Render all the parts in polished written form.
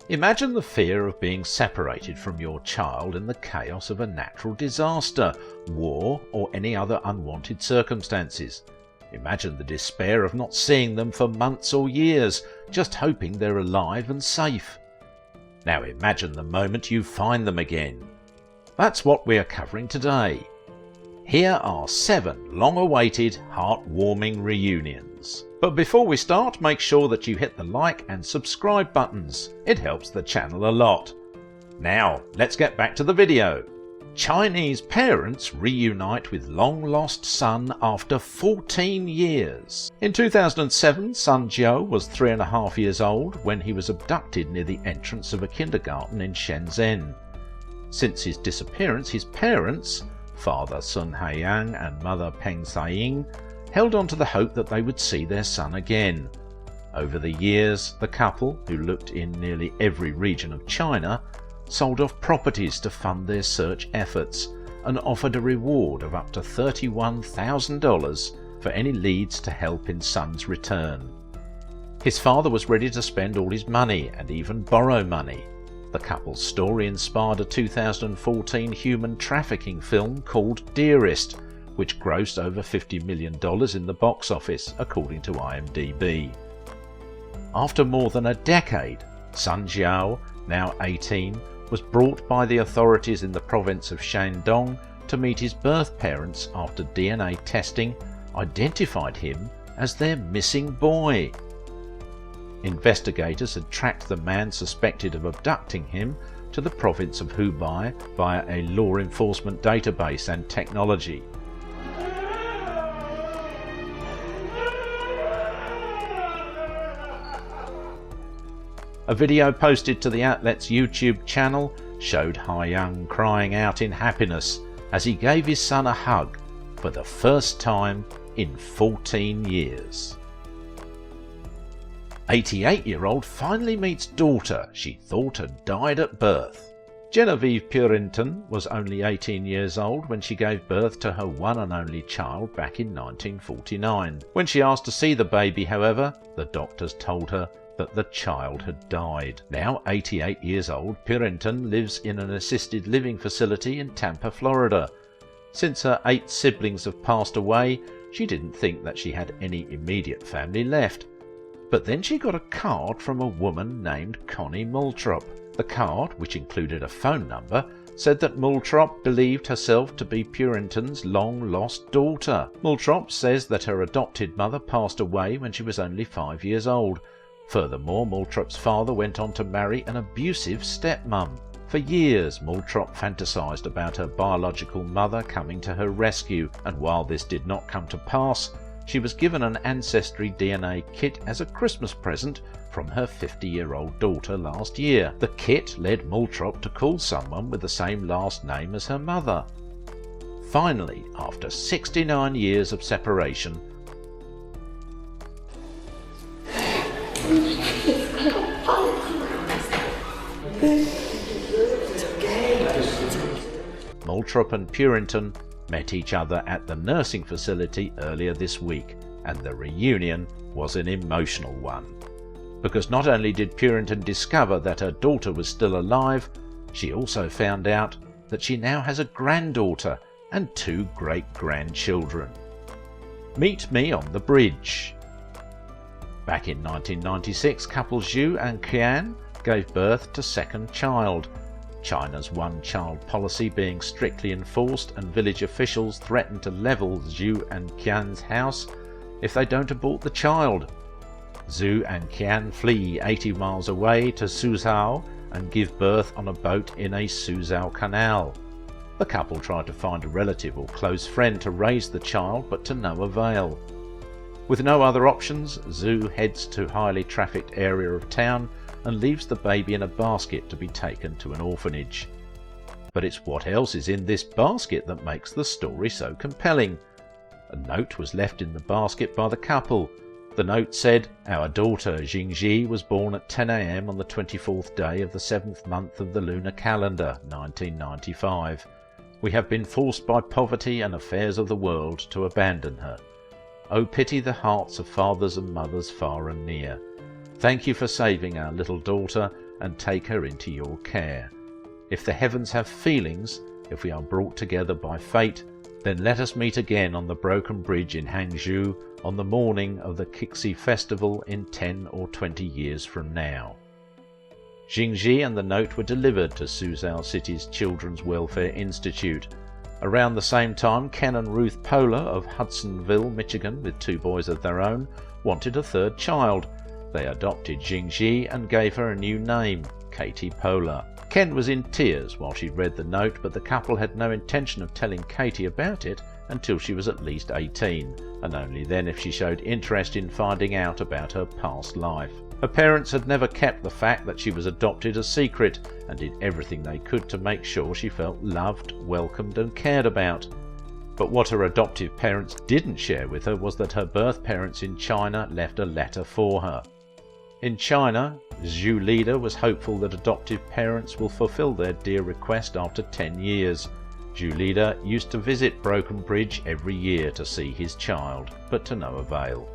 Imagine the fear of being separated from your child in the chaos of a natural disaster, war, or any other unwanted circumstances. Imagine the despair of not seeing them for months or years, just hoping they're alive and safe. Now imagine the moment you find them again. That's what we are covering today. Here are 7 long-awaited, heartwarming reunions. But before we start, make sure that you hit the like and subscribe buttons. It helps the channel a lot. Now, let's get back to the video. Chinese parents reunite with long-lost son after 14 years. In 2007, son Jiao was 3.5 years old when he was abducted near the entrance of a kindergarten in Shenzhen. Since his disappearance, his parents, father Sun Haiyang and mother Peng Saiying, held on to the hope that they would see their son again. Over the years, the couple, who looked in nearly every region of China, sold off properties to fund their search efforts and offered a reward of up to $31,000 for any leads to help in son's return. His father was ready to spend all his money and even borrow money. The couple's story inspired a 2014 human trafficking film called Dearest, which grossed over $50 million in the box office, according to IMDb. After more than a decade, Sun Jiao, now 18, was brought by the authorities in the province of Shandong to meet his birth parents after DNA testing identified him as their missing boy. Investigators had tracked the man suspected of abducting him to the province of Hubei via a law enforcement database and technology. A video posted to the outlet's YouTube channel showed Haiyang crying out in happiness as he gave his son a hug for the first time in 14 years. 88-year-old finally meets daughter she thought had died at birth. Genevieve Purinton was only 18 years old when she gave birth to her one and only child back in 1949. When she asked to see the baby, however, the doctors told her that the child had died. Now 88 years old, Purinton lives in an assisted living facility in Tampa, Florida. Since her 8 siblings have passed away, she didn't think that she had any immediate family left. But then she got a card from a woman named Connie Moultrop. The card, which included a phone number, said that Moultrop believed herself to be Purinton's long-lost daughter. Moultrop says that her adopted mother passed away when she was only 5 years old. Furthermore, Moultrop's father went on to marry an abusive stepmom. For years, Moultrop fantasized about her biological mother coming to her rescue, and while this did not come to pass, she was given an Ancestry DNA kit as a Christmas present from her 50-year-old daughter last year. The kit led Moultrop to call someone with the same last name as her mother. Finally, after 69 years of separation, Moultrop and Purinton met each other at the nursing facility earlier this week, and the reunion was an emotional one. Because not only did Purinton discover that her daughter was still alive, she also found out that she now has a granddaughter and 2 great-grandchildren. Meet me on the bridge. Back in 1996, couple Zhu and Qian gave birth to second child. China's one-child policy being strictly enforced, and village officials threatened to level Zhu and Qian's house if they don't abort the child. Zhu and Qian flee 80 miles away to Suzhou and give birth on a boat in a Suzhou canal. The couple tried to find a relative or close friend to raise the child, but to no avail. With no other options, Zhu heads to a highly trafficked area of town and leaves the baby in a basket to be taken to an orphanage. But it's what else is in this basket that makes the story so compelling. A note was left in the basket by the couple. The note said, "Our daughter Jingji was born at 10 a.m. on the 24th day of the 7th month of the lunar calendar, 1995. We have been forced by poverty and affairs of the world to abandon her. Oh, pity the hearts of fathers and mothers far and near. Thank you for saving our little daughter and take her into your care. If the heavens have feelings, if we are brought together by fate, then let us meet again on the broken bridge in Hangzhou on the morning of the Kixi festival in 10 or 20 years from now." Jingji and the note were delivered to Suzhou City's Children's Welfare Institute. Around the same time, Ken and Ruth Poehler of Hudsonville, Michigan, with 2 boys of their own, wanted a 3rd child. They adopted Jingji and gave her a new name, Katie Poehler. Ken was in tears while she read the note, but the couple had no intention of telling Katie about it until she was at least 18, and only then if she showed interest in finding out about her past life. Her parents had never kept the fact that she was adopted a secret, and did everything they could to make sure she felt loved, welcomed and cared about. But what her adoptive parents didn't share with her was that her birth parents in China left a letter for her. In China, Zhu Lida was hopeful that adoptive parents will fulfill their dear request after 10 years. Zhu Lida used to visit Broken Bridge every year to see his child, but to no avail.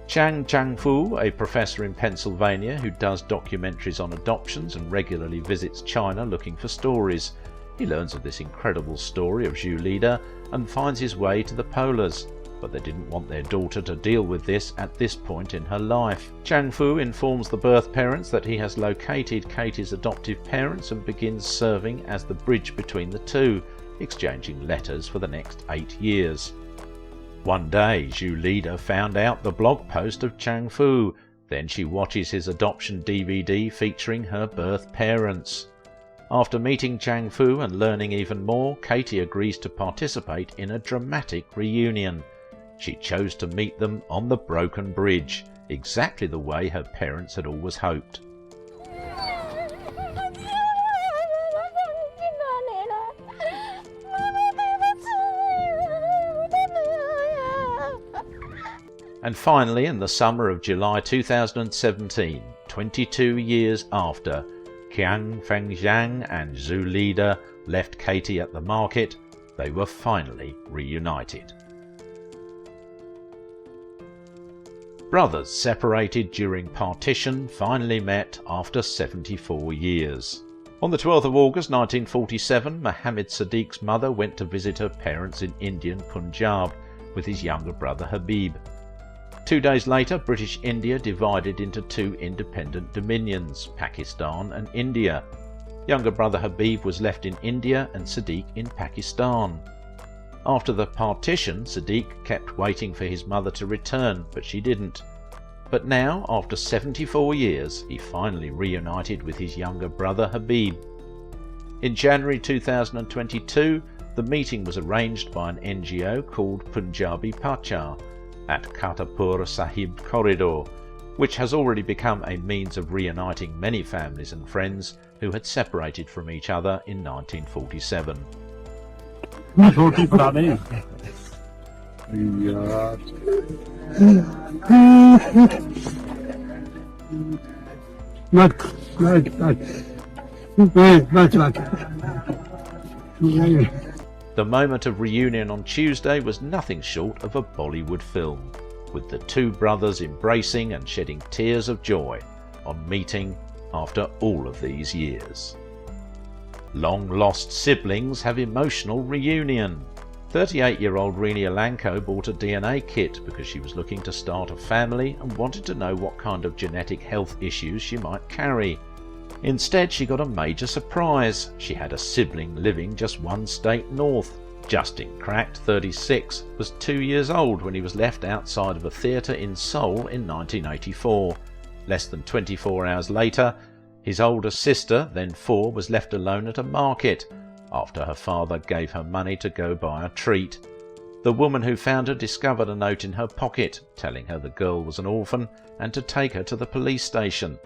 Chang Changfu, a professor in Pennsylvania who does documentaries on adoptions and regularly visits China looking for stories. He learns of this incredible story of Zhu Lida and finds his way to the Poehlers, but they didn't want their daughter to deal with this at this point in her life. Changfu informs the birth parents that he has located Katie's adoptive parents and begins serving as the bridge between the two, exchanging letters for the next 8 years. One day, Zhu Lida found out the blog post of Changfu. Then she watches his adoption DVD featuring her birth parents. After meeting Changfu and learning even more, Katie agrees to participate in a dramatic reunion. She chose to meet them on the broken bridge, exactly the way her parents had always hoped. And finally, in the summer of July 2017, 22 years after, Qiang Fengjiang and Zhu Lida left Katie at the market, they were finally reunited. Brothers separated during partition finally met after 74 years. On the 12th of August 1947, Mohammed Sadiq's mother went to visit her parents in Indian Punjab with his younger brother Habib. 2 days later, British India divided into 2 independent dominions, Pakistan and India. Younger brother Habib was left in India and Sadiq in Pakistan. After the partition, Sadiq kept waiting for his mother to return, but she didn't. But now, after 74 years, he finally reunited with his younger brother Habib. In January 2022, the meeting was arranged by an NGO called Punjabi Pachar at Kartarpur Sahib Corridor, which has already become a means of reuniting many families and friends who had separated from each other in 1947. The moment of reunion on Tuesday was nothing short of a Bollywood film, with the 2 brothers embracing and shedding tears of joy on meeting after all of these years. Long-lost siblings have emotional reunion. 38-year-old Reena Lanko bought a DNA kit because she was looking to start a family and wanted to know what kind of genetic health issues she might carry. Instead, she got a major surprise. She had a sibling living just 1 state north. Justin Cracked, 36, was 2 years old when he was left outside of a theatre in Seoul in 1984. Less than 24 hours later, his older sister, then 4, was left alone at a market after her father gave her money to go buy a treat. The woman who found her discovered a note in her pocket telling her the girl was an orphan and to take her to the police station.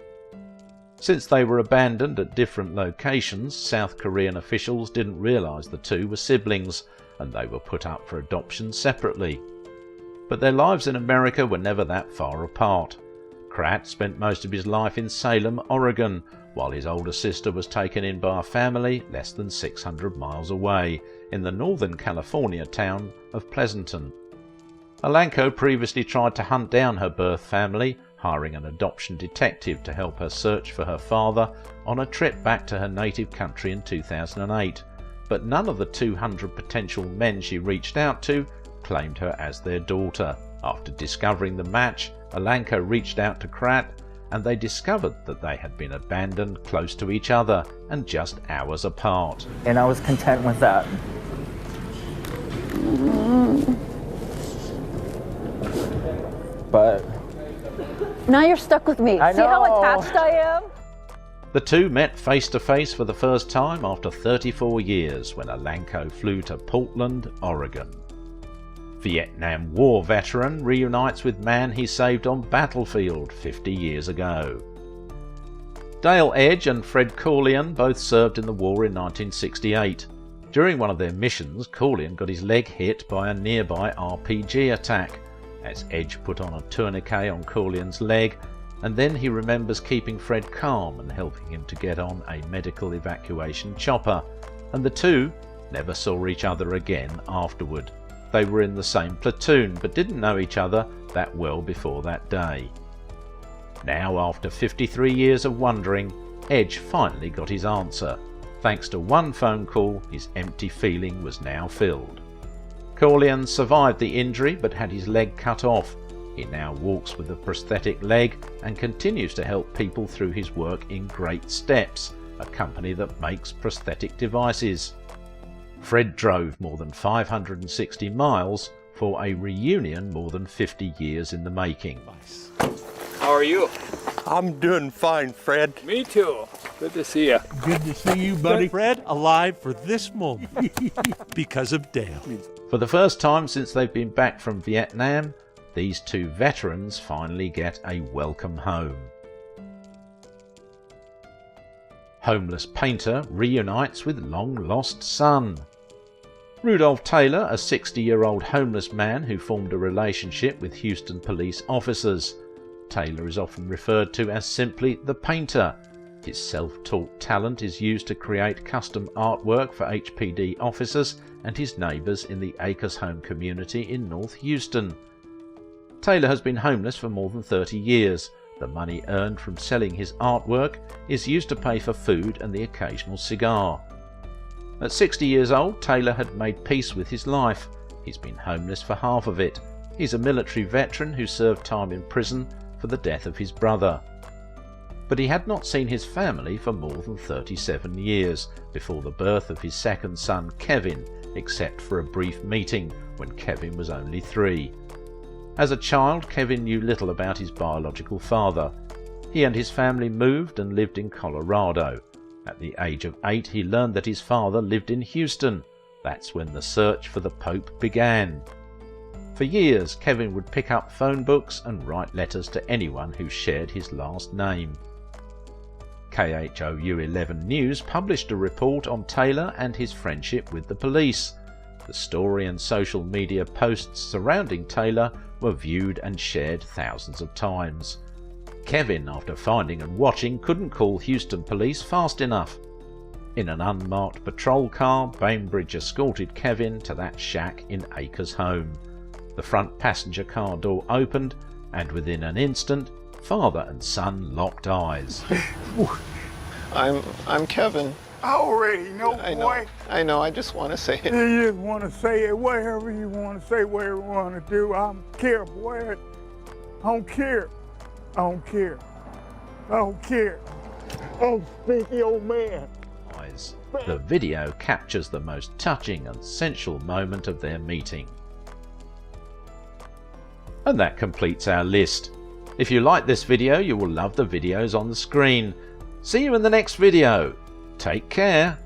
Since they were abandoned at different locations, South Korean officials didn't realise the 2 were siblings, and they were put up for adoption separately. But their lives in America were never that far apart. Kratt spent most of his life in Salem, Oregon, while his older sister was taken in by a family less than 600 miles away, in the northern California town of Pleasanton. Alanko previously tried to hunt down her birth family, hiring an adoption detective to help her search for her father on a trip back to her native country in 2008. But none of the 200 potential men she reached out to claimed her as their daughter. After discovering the match, Alanka reached out to Krat, and they discovered that they had been abandoned close to each other and just hours apart. And I was content with that. But now you're stuck with me. See how attached I am? The two met face to face for the first time after 34 years when Alanka flew to Portland, Oregon. Vietnam War veteran reunites with man he saved on battlefield 50 years ago. Dale Edge and Fred Corleone both served in the war in 1968. During one of their missions, Corleone got his leg hit by a nearby RPG attack, as Edge put on a tourniquet on Corleone's leg, and then he remembers keeping Fred calm and helping him to get on a medical evacuation chopper, and the two never saw each other again afterward. They were in the same platoon but didn't know each other that well before that day. Now, after 53 years of wondering, Edge finally got his answer. Thanks to one phone call, his empty feeling was now filled. Corleone survived the injury but had his leg cut off. He now walks with a prosthetic leg and continues to help people through his work in Great Steps, a company that makes prosthetic devices. Fred drove more than 560 miles for a reunion more than 50 years in the making. Nice. How are you? I'm doing fine, Fred. Me too. Good to see you. Good to see you, buddy. Fred, alive for this moment because of Dale. For the first time since they've been back from Vietnam, these two veterans finally get a welcome home. Homeless painter reunites with long-lost son. Rudolph Taylor, a 60-year-old homeless man who formed a relationship with Houston police officers. Taylor is often referred to as simply the painter. His self-taught talent is used to create custom artwork for HPD officers and his neighbours in the Acres Home community in North Houston. Taylor has been homeless for more than 30 years. The money earned from selling his artwork is used to pay for food and the occasional cigar. At 60 years old, Taylor had made peace with his life. He's been homeless for half of it. He's a military veteran who served time in prison for the death of his brother. But he had not seen his family for more than 37 years before the birth of his second son, Kevin, except for a brief meeting when Kevin was only 3. As a child, Kevin knew little about his biological father. He and his family moved and lived in Colorado. At the age of 8, he learned that his father lived in Houston. That's when the search for the Pope began. For years, Kevin would pick up phone books and write letters to anyone who shared his last name. KHOU 11 News published a report on Taylor and his friendship with the police. The story and social media posts surrounding Taylor were viewed and shared thousands of times. Kevin, after finding and watching, couldn't call Houston police fast enough. In an unmarked patrol car, Bainbridge escorted Kevin to that shack in Acres Home. The front passenger car door opened, and within an instant, father and son locked eyes. I'm Kevin. I already know, boy. I know, I just want to say it. You just want to say it whatever you want to say, whatever you want to do. I don't care, boy. I don't care. I don't care. I don't care. Oh, stinky old man. The video captures the most touching and sensual moment of their meeting. And that completes our list. If you like this video, you will love the videos on the screen. See you in the next video. Take care.